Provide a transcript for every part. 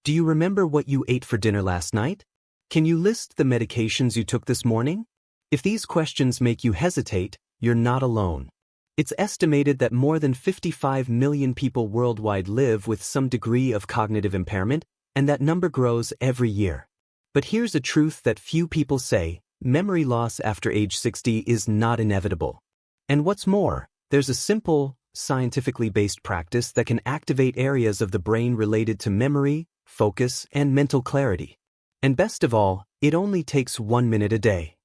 Do you remember what you ate for dinner last night? Can you list the medications you took this morning? If these questions make you hesitate, you're not alone. It's estimated that more than 55 million people worldwide live with some degree of cognitive impairment, and that number grows every year. But here's a truth that few people say: memory loss after age 60 is not inevitable. And what's more, there's a simple, scientifically based practice that can activate areas of the brain related to memory, focus, and mental clarity. And best of all, it only takes 1 minute a day.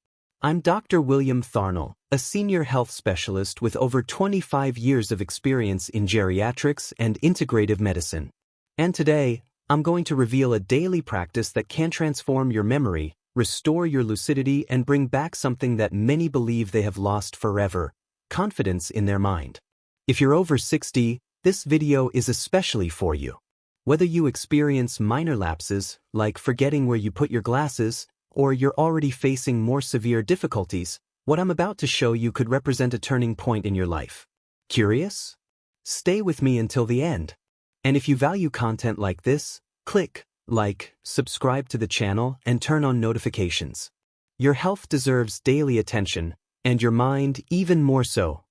I'm Dr. William Tharnell, a senior health specialist with over 25 years of experience in geriatrics and integrative medicine. And today, I'm going to reveal a daily practice that can transform your memory, restore your lucidity, and bring back something that many believe they have lost forever: confidence in their mind. If you're over 60, this video is especially for you. Whether you experience minor lapses, like forgetting where you put your glasses, or you're already facing more severe difficulties, what I'm about to show you could represent a turning point in your life. Curious? Stay with me until the end. And if you value content like this, click like, subscribe to the channel, and turn on notifications. Your health deserves daily attention, and your mind even more so.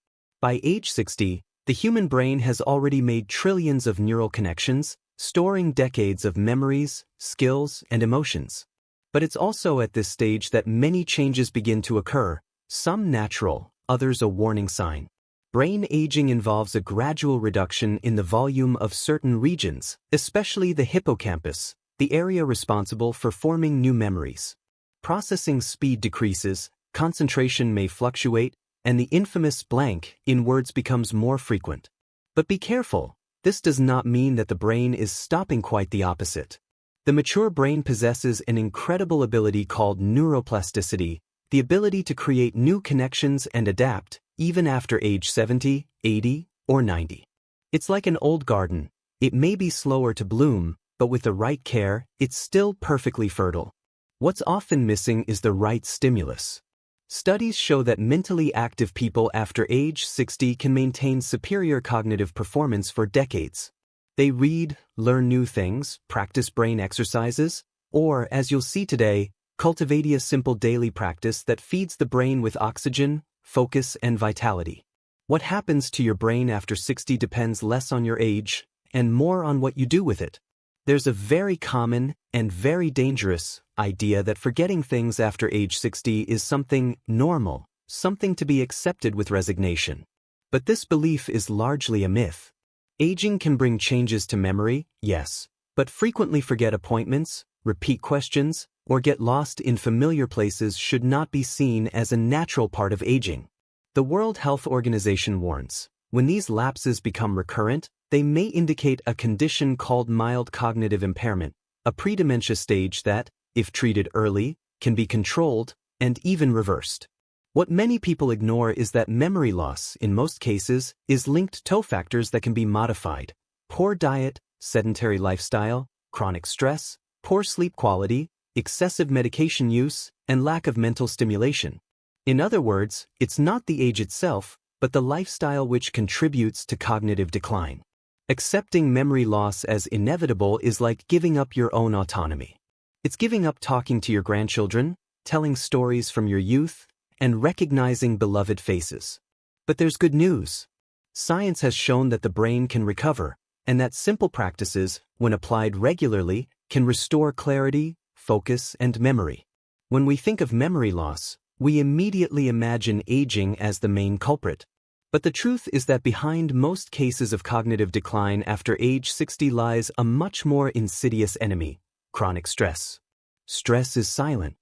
By age 60, the human brain has already made trillions of neural connections, storing decades of memories, skills, and emotions. But it's also at this stage that many changes begin to occur, some natural, others a warning sign. Brain aging involves a gradual reduction in the volume of certain regions, especially the hippocampus, the area responsible for forming new memories. Processing speed decreases, concentration may fluctuate, and the infamous blank in words becomes more frequent. But be careful. This does not mean that the brain is stopping. Quite the opposite. The mature brain possesses an incredible ability called neuroplasticity, the ability to create new connections and adapt, even after age 70, 80, or 90. It's like an old garden. It may be slower to bloom, but with the right care, it's still perfectly fertile. What's often missing is the right stimulus. Studies show that mentally active people after age 60 can maintain superior cognitive performance for decades. They read, learn new things, practice brain exercises, or, as you'll see today, cultivate a simple daily practice that feeds the brain with oxygen, focus, and vitality. What happens to your brain after 60 depends less on your age and more on what you do with it. There's a very common and very dangerous idea that forgetting things after age 60 is something normal, something to be accepted with resignation. But this belief is largely a myth. Aging can bring changes to memory, yes, but frequently forget appointments, repeat questions, or get lost in familiar places should not be seen as a natural part of aging. The World Health Organization warns, when these lapses become recurrent, they may indicate a condition called mild cognitive impairment, a pre-dementia stage that, if treated early, can be controlled and even reversed. What many people ignore is that memory loss, in most cases, is linked to factors that can be modified: poor diet, sedentary lifestyle, chronic stress, poor sleep quality, excessive medication use, and lack of mental stimulation. In other words, it's not the age itself, but the lifestyle which contributes to cognitive decline. Accepting memory loss as inevitable is like giving up your own autonomy. It's giving up talking to your grandchildren, telling stories from your youth, and recognizing beloved faces. But there's good news. Science has shown that the brain can recover, and that simple practices, when applied regularly, can restore clarity, focus, and memory. When we think of memory loss, we immediately imagine aging as the main culprit. But the truth is that behind most cases of cognitive decline after age 60 lies a much more insidious enemy: chronic stress. Stress is silent.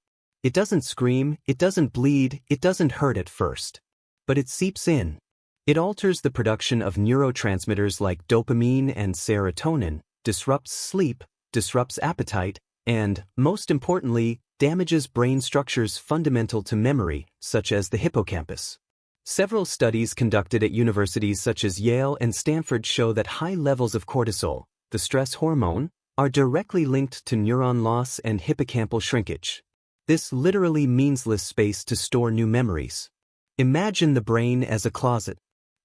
It doesn't scream, it doesn't bleed, it doesn't hurt at first. But it seeps in. It alters the production of neurotransmitters like dopamine and serotonin, disrupts sleep, disrupts appetite, and, most importantly, damages brain structures fundamental to memory, such as the hippocampus. Several studies conducted at universities such as Yale and Stanford show that high levels of cortisol, the stress hormone, are directly linked to neuron loss and hippocampal shrinkage. This literally means less space to store new memories. Imagine the brain as a closet.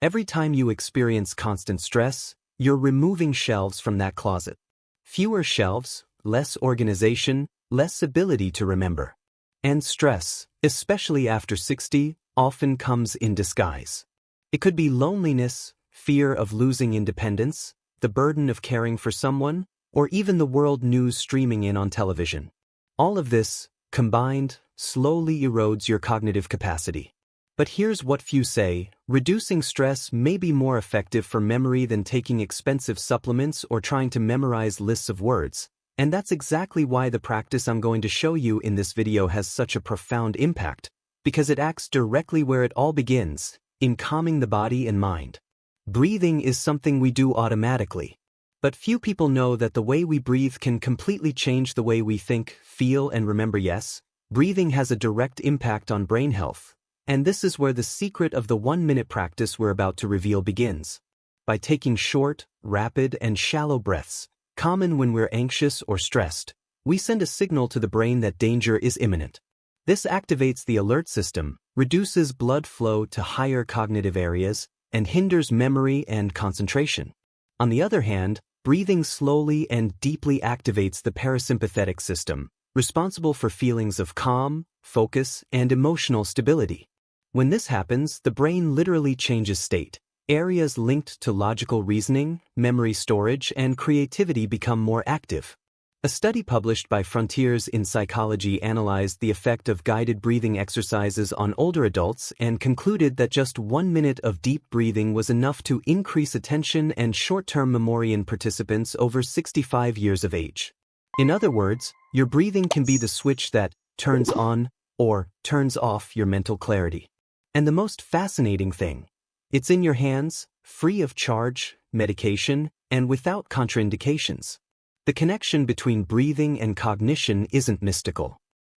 Every time you experience constant stress, you're removing shelves from that closet. Fewer shelves, less organization, less ability to remember. And stress, especially after 60, often comes in disguise. It could be loneliness, fear of losing independence, the burden of caring for someone, or even the world news streaming in on television. All of this, combined, slowly erodes your cognitive capacity. But here's what few say: reducing stress may be more effective for memory than taking expensive supplements or trying to memorize lists of words. And that's exactly why the practice I'm going to show you in this video has such a profound impact, because it acts directly where it all begins, in calming the body and mind. Breathing is something we do automatically. But few people know that the way we breathe can completely change the way we think, feel, and remember. Yes, breathing has a direct impact on brain health. And this is where the secret of the 1-minute practice we're about to reveal begins. By taking short, rapid, and shallow breaths, common when we're anxious or stressed, we send a signal to the brain that danger is imminent. This activates the alert system, reduces blood flow to higher cognitive areas, and hinders memory and concentration. On the other hand, breathing slowly and deeply activates the parasympathetic system, responsible for feelings of calm, focus, and emotional stability. When this happens, the brain literally changes state. Areas linked to logical reasoning, memory storage, and creativity become more active. A study published by Frontiers in Psychology analyzed the effect of guided breathing exercises on older adults and concluded that just 1 minute of deep breathing was enough to increase attention and short-term memory in participants over 65 years of age. In other words, your breathing can be the switch that turns on or turns off your mental clarity. And the most fascinating thing, it's in your hands, free of charge, medication, and without contraindications. The connection between breathing and cognition isn't mystical.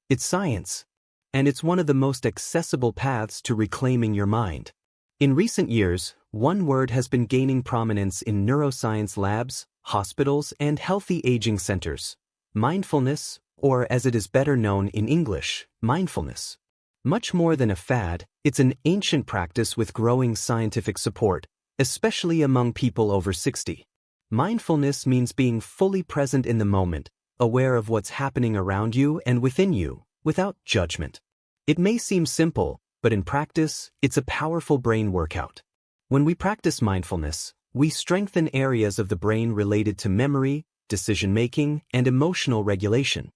It's science. And it's one of the most accessible paths to reclaiming your mind. In recent years, one word has been gaining prominence in neuroscience labs, hospitals, and healthy aging centers: mindfulness, or as it is better known in English, mindfulness. Much more than a fad, it's an ancient practice with growing scientific support, especially among people over 60. Mindfulness means being fully present in the moment, aware of what's happening around you and within you, without judgment. It may seem simple, but in practice, it's a powerful brain workout. When we practice mindfulness, we strengthen areas of the brain related to memory, decision-making, and emotional regulation.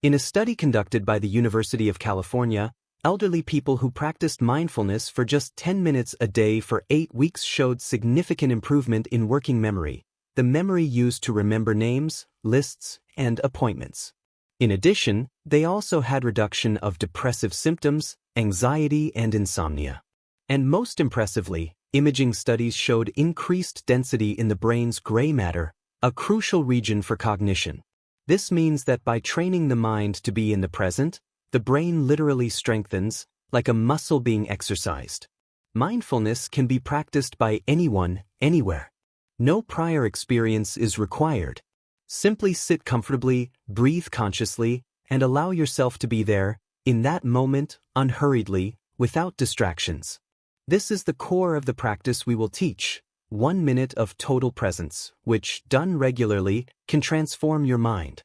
In a study conducted by the University of California, elderly people who practiced mindfulness for just 10 minutes a day for 8 weeks showed significant improvement in working memory, the memory used to remember names, lists, and appointments. In addition, they also had reduction of depressive symptoms, anxiety, and insomnia. And most impressively, imaging studies showed increased density in the brain's gray matter, a crucial region for cognition. This means that by training the mind to be in the present, the brain literally strengthens, like a muscle being exercised. Mindfulness can be practiced by anyone, anywhere. No prior experience is required. Simply sit comfortably, breathe consciously, and allow yourself to be there, in that moment, unhurriedly, without distractions. This is the core of the practice we will teach: 1 minute of total presence, which, done regularly, can transform your mind.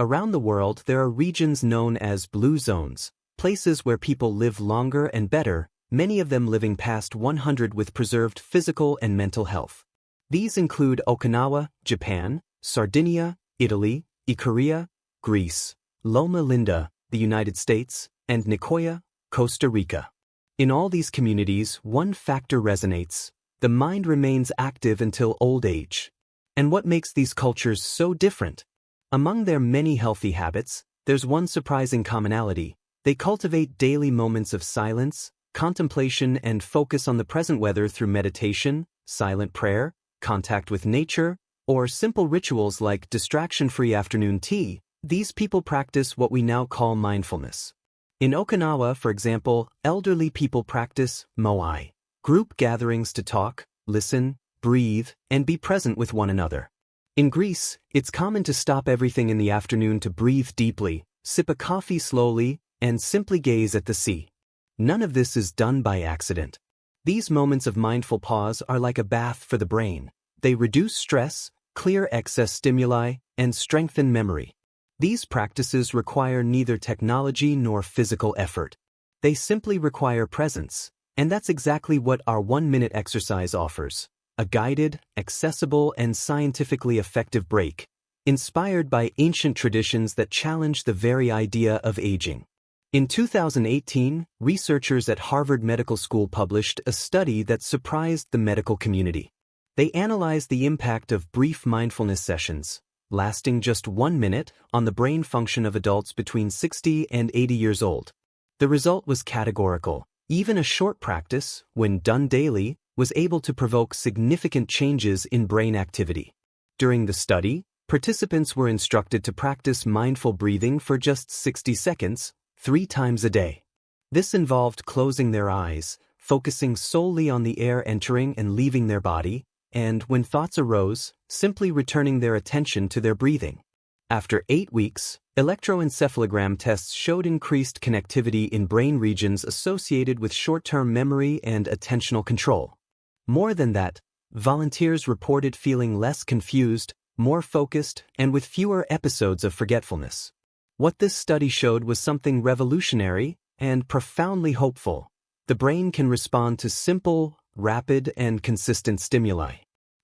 Around the world, there are regions known as blue zones, places where people live longer and better, many of them living past 100 with preserved physical and mental health. These include Okinawa, Japan, Sardinia, Italy, Ikaria, Greece, Loma Linda, the United States, and Nicoya, Costa Rica. In all these communities, one factor resonates: the mind remains active until old age. And what makes these cultures so different? Among their many healthy habits, there's one surprising commonality: they cultivate daily moments of silence, contemplation, and focus on the present, whether through meditation, silent prayer, contact with nature, or simple rituals like distraction-free afternoon tea. These people practice what we now call mindfulness. In Okinawa, for example, elderly people practice moai, group gatherings to talk, listen, breathe, and be present with one another. In Greece, it's common to stop everything in the afternoon to breathe deeply, sip a coffee slowly, and simply gaze at the sea. None of this is done by accident. These moments of mindful pause are like a bath for the brain. They reduce stress, clear excess stimuli, and strengthen memory. These practices require neither technology nor physical effort. They simply require presence, and that's exactly what our 1-minute exercise offers: a guided, accessible, and scientifically effective break, inspired by ancient traditions that challenge the very idea of aging. In 2018, researchers at Harvard Medical School published a study that surprised the medical community. They analyzed the impact of brief mindfulness sessions, lasting just 1 minute, on the brain function of adults between 60 and 80 years old. The result was categorical. Even a short practice, when done daily, was able to provoke significant changes in brain activity. During the study, participants were instructed to practice mindful breathing for just 60 seconds, 3 times a day. This involved closing their eyes, focusing solely on the air entering and leaving their body, and, when thoughts arose, simply returning their attention to their breathing. After 8 weeks, electroencephalogram tests showed increased connectivity in brain regions associated with short-term memory and attentional control. More than that, volunteers reported feeling less confused, more focused, and with fewer episodes of forgetfulness. What this study showed was something revolutionary and profoundly hopeful. The brain can respond to simple, rapid, and consistent stimuli.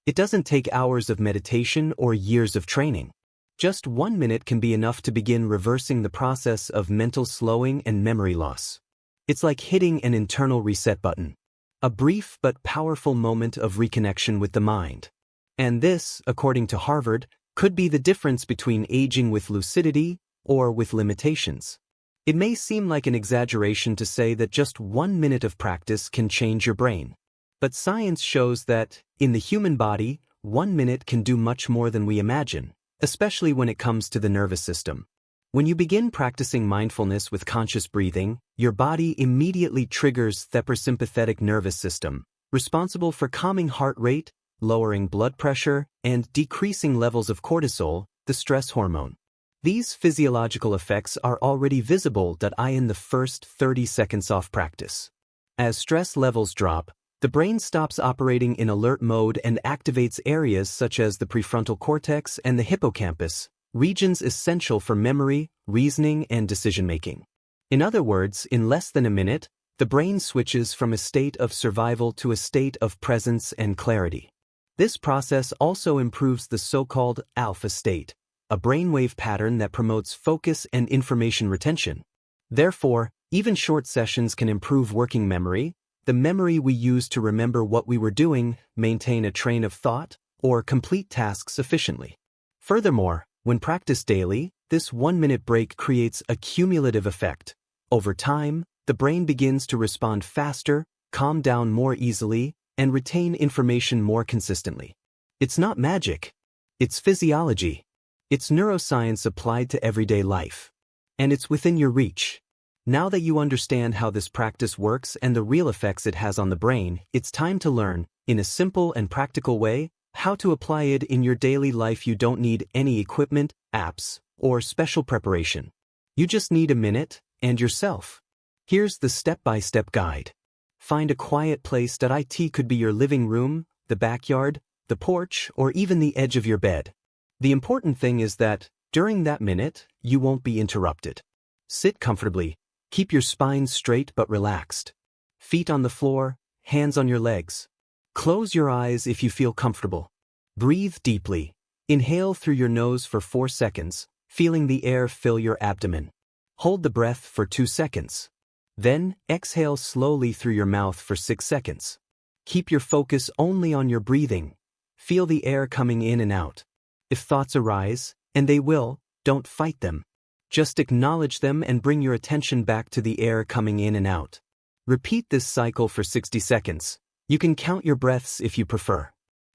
It doesn't take hours of meditation or years of training. Just 1 minute can be enough to begin reversing the process of mental slowing and memory loss. It's like hitting an internal reset button. A brief but powerful moment of reconnection with the mind. And this, according to Harvard, could be the difference between aging with lucidity or with limitations. It may seem like an exaggeration to say that just 1 minute of practice can change your brain. But science shows that, in the human body, 1 minute can do much more than we imagine, especially when it comes to the nervous system. When you begin practicing mindfulness with conscious breathing, your body immediately triggers the parasympathetic nervous system, responsible for calming heart rate, lowering blood pressure, and decreasing levels of cortisol, the stress hormone. These physiological effects are already visible in the first 30 seconds of practice. As stress levels drop, the brain stops operating in alert mode and activates areas such as the prefrontal cortex and the hippocampus, regions essential for memory, reasoning, and decision-making. In other words, in less than a minute, the brain switches from a state of survival to a state of presence and clarity. This process also improves the so-called alpha state, a brainwave pattern that promotes focus and information retention. Therefore, even short sessions can improve working memory, the memory we use to remember what we were doing, maintain a train of thought, or complete tasks efficiently. Furthermore, when practiced daily, this 1-minute break creates a cumulative effect. Over time, the brain begins to respond faster, calm down more easily, and retain information more consistently. It's not magic. It's physiology. It's neuroscience applied to everyday life. And it's within your reach. Now that you understand how this practice works and the real effects it has on the brain, it's time to learn, in a simple and practical way, how to apply it in your daily life. You don't need any equipment, apps, or special preparation. You just need a minute, and yourself. Here's the step-by-step guide. Find a quiet place. It could be your living room, the backyard, the porch, or even the edge of your bed. The important thing is that, during that minute, you won't be interrupted. Sit comfortably. Keep your spine straight but relaxed. Feet on the floor, hands on your legs. Close your eyes if you feel comfortable. Breathe deeply. Inhale through your nose for 4 seconds, feeling the air fill your abdomen. Hold the breath for 2 seconds. Then, exhale slowly through your mouth for 6 seconds. Keep your focus only on your breathing. Feel the air coming in and out. If thoughts arise, and they will, don't fight them. Just acknowledge them and bring your attention back to the air coming in and out. Repeat this cycle for 60 seconds. You can count your breaths if you prefer.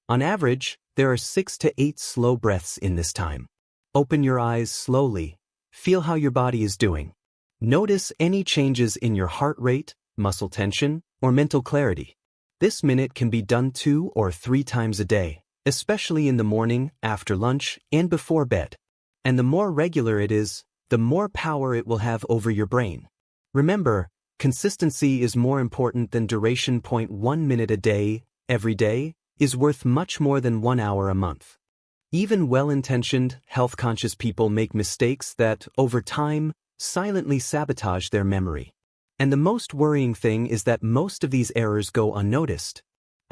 On average, there are 6 to 8 slow breaths in this time. Open your eyes slowly. Feel how your body is doing. Notice any changes in your heart rate, muscle tension, or mental clarity. This minute can be done 2 or 3 times a day, especially in the morning, after lunch, and before bed. And the more regular it is, the more power it will have over your brain. Remember, consistency is more important than duration. 1 minute a day, every day, is worth much more than 1 hour a month. Even well-intentioned, health-conscious people make mistakes that, over time, silently sabotage their memory. And the most worrying thing is that most of these errors go unnoticed.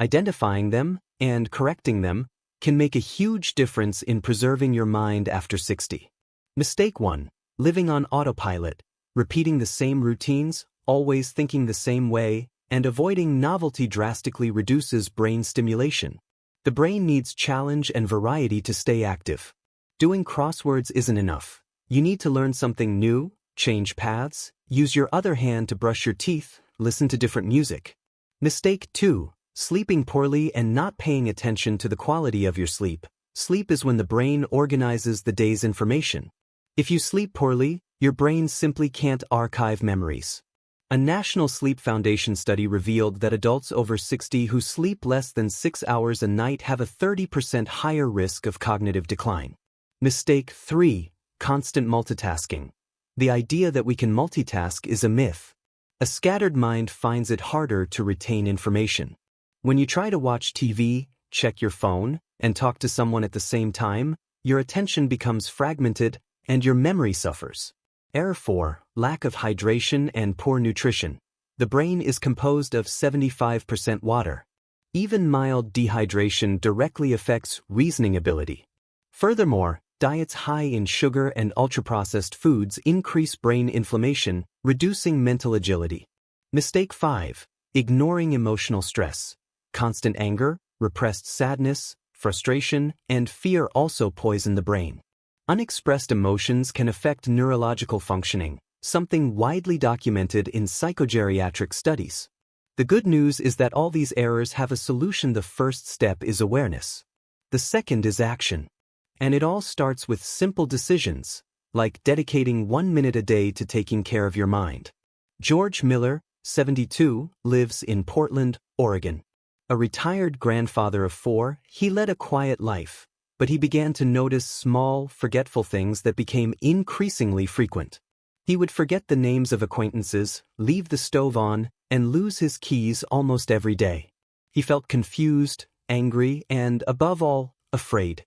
Identifying them and correcting them can make a huge difference in preserving your mind after 60. Mistake 1. Living on autopilot, repeating the same routines, always thinking the same way, and avoiding novelty drastically reduces brain stimulation. The brain needs challenge and variety to stay active. Doing crosswords isn't enough. You need to learn something new, change paths, use your other hand to brush your teeth, listen to different music. Mistake 2. Sleeping poorly and not paying attention to the quality of your sleep. Sleep is when the brain organizes the day's information. If you sleep poorly, your brain simply can't archive memories. A National Sleep Foundation study revealed that adults over 60 who sleep less than 6 hours a night have a 30% higher risk of cognitive decline. Mistake 3. Constant multitasking. The idea that we can multitask is a myth. A scattered mind finds it harder to retain information. When you try to watch TV, check your phone, and talk to someone at the same time, your attention becomes fragmented and your memory suffers. Error 4. Lack of hydration and poor nutrition. The brain is composed of 75% water. Even mild dehydration directly affects reasoning ability. Furthermore, diets high in sugar and ultra-processed foods increase brain inflammation, reducing mental agility. Mistake 5. Ignoring emotional stress. Constant anger, repressed sadness, frustration, and fear also poison the brain. Unexpressed emotions can affect neurological functioning, something widely documented in psychogeriatric studies. The good news is that all these errors have a solution. The first step is awareness. The second is action. And it all starts with simple decisions, like dedicating 1 minute a day to taking care of your mind. George Miller, 72, lives in Portland, Oregon. A retired grandfather of 4, he led a quiet life. But he began to notice small, forgetful things that became increasingly frequent. He would forget the names of acquaintances, leave the stove on, and lose his keys almost every day. He felt confused, angry, and, above all, afraid.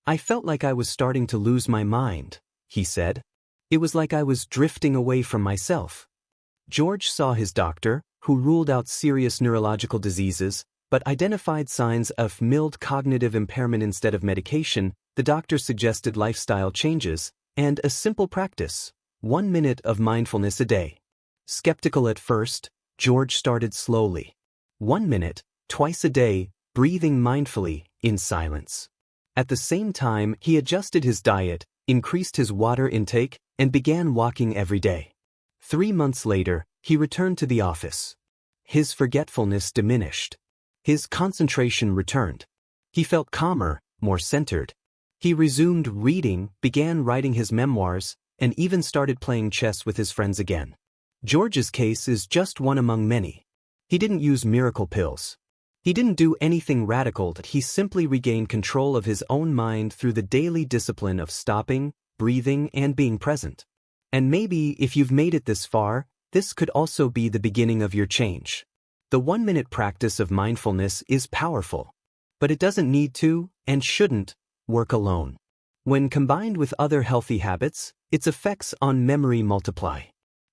"I felt like I was starting to lose my mind," he said. "It was like I was drifting away from myself." George saw his doctor, who ruled out serious neurological diseases, but identified signs of mild cognitive impairment. Instead of medication, the doctor suggested lifestyle changes and a simple practice: 1 minute of mindfulness a day. Skeptical at first, George started slowly. 1 minute, twice a day, breathing mindfully, in silence. At the same time, he adjusted his diet, increased his water intake, and began walking every day. 3 months later, he returned to the office. His forgetfulness diminished. His concentration returned. He felt calmer, more centered. He resumed reading, began writing his memoirs, and even started playing chess with his friends again. George's case is just one among many. He didn't use miracle pills. He didn't do anything radical. He simply regained control of his own mind through the daily discipline of stopping, breathing, and being present. And maybe, if you've made it this far, this could also be the beginning of your change. The 1 minute practice of mindfulness is powerful, but it doesn't need to, and shouldn't, work alone. When combined with other healthy habits, its effects on memory multiply.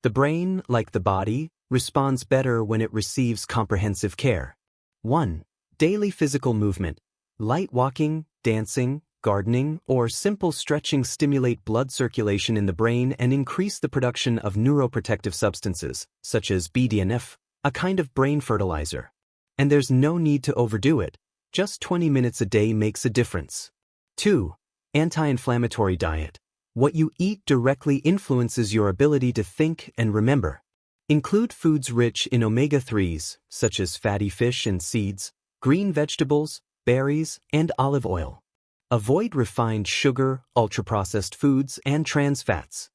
The brain, like the body, responds better when it receives comprehensive care. 1. Daily physical movement. Light walking, dancing, gardening, or simple stretching stimulate blood circulation in the brain and increase the production of neuroprotective substances, such as BDNF, a kind of brain fertilizer. And there's no need to overdo it. Just 20 minutes a day makes a difference. 2. Anti-inflammatory diet. What you eat directly influences your ability to think and remember. Include foods rich in omega-3s, such as fatty fish and seeds, green vegetables, berries, and olive oil. Avoid refined sugar, ultra-processed foods, and trans fats.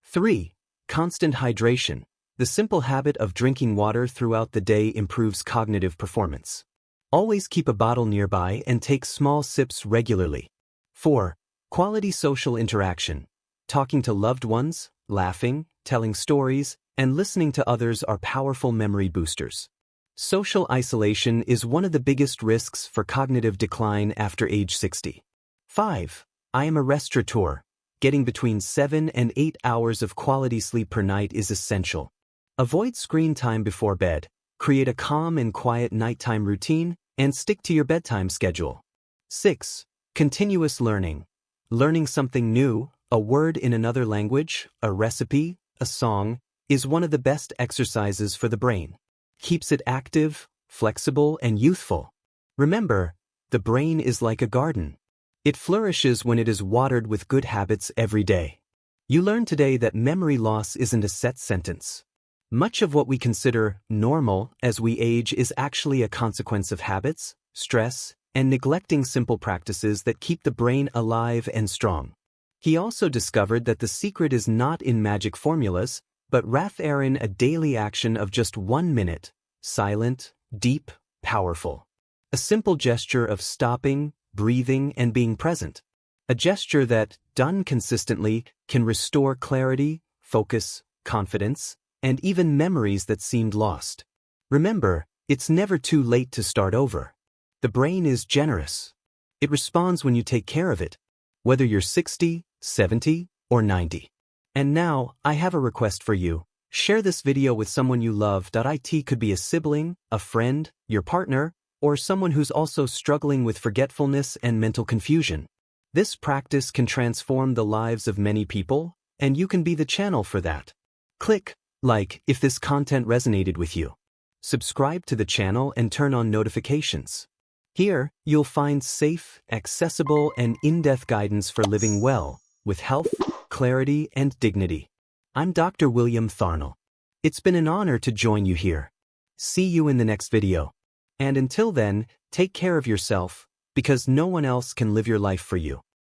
3. Constant hydration. The simple habit of drinking water throughout the day improves cognitive performance. Always keep a bottle nearby and take small sips regularly. 4. Quality social interaction. Talking to loved ones, laughing, telling stories, and listening to others are powerful memory boosters. Social isolation is one of the biggest risks for cognitive decline after age 60. 5. I am a restaurateur. Getting between 7 and 8 hours of quality sleep per night is essential. Avoid screen time before bed, create a calm and quiet nighttime routine, and stick to your bedtime schedule. 6. Continuous learning. Learning something new, a word in another language, a recipe, a song, is one of the best exercises for the brain. Keeps it active, flexible, and youthful. Remember, the brain is like a garden. It flourishes when it is watered with good habits every day. You learned today that memory loss isn't a set sentence. Much of what we consider normal as we age is actually a consequence of habits, stress, and neglecting simple practices that keep the brain alive and strong. He also discovered that the secret is not in magic formulas, but rather in a daily action of just 1 minute, silent, deep, powerful. A simple gesture of stopping, breathing, and being present. A gesture that, done consistently, can restore clarity, focus, confidence, and even memories that seemed lost. Remember, it's never too late to start over. The brain is generous. It responds when you take care of it, whether you're 60, 70, or 90. And now, I have a request for you. Share this video with someone you love. It could be a sibling, a friend, your partner, or someone who's also struggling with forgetfulness and mental confusion. This practice can transform the lives of many people, and you can be the channel for that. Click like if this content resonated with you. Subscribe to the channel and turn on notifications. Here, you'll find safe, accessible, and in-depth guidance for living well, with health, clarity, and dignity. I'm Dr. William Tharnell. It's been an honor to join you here. See you in the next video. And until then, take care of yourself, because no one else can live your life for you.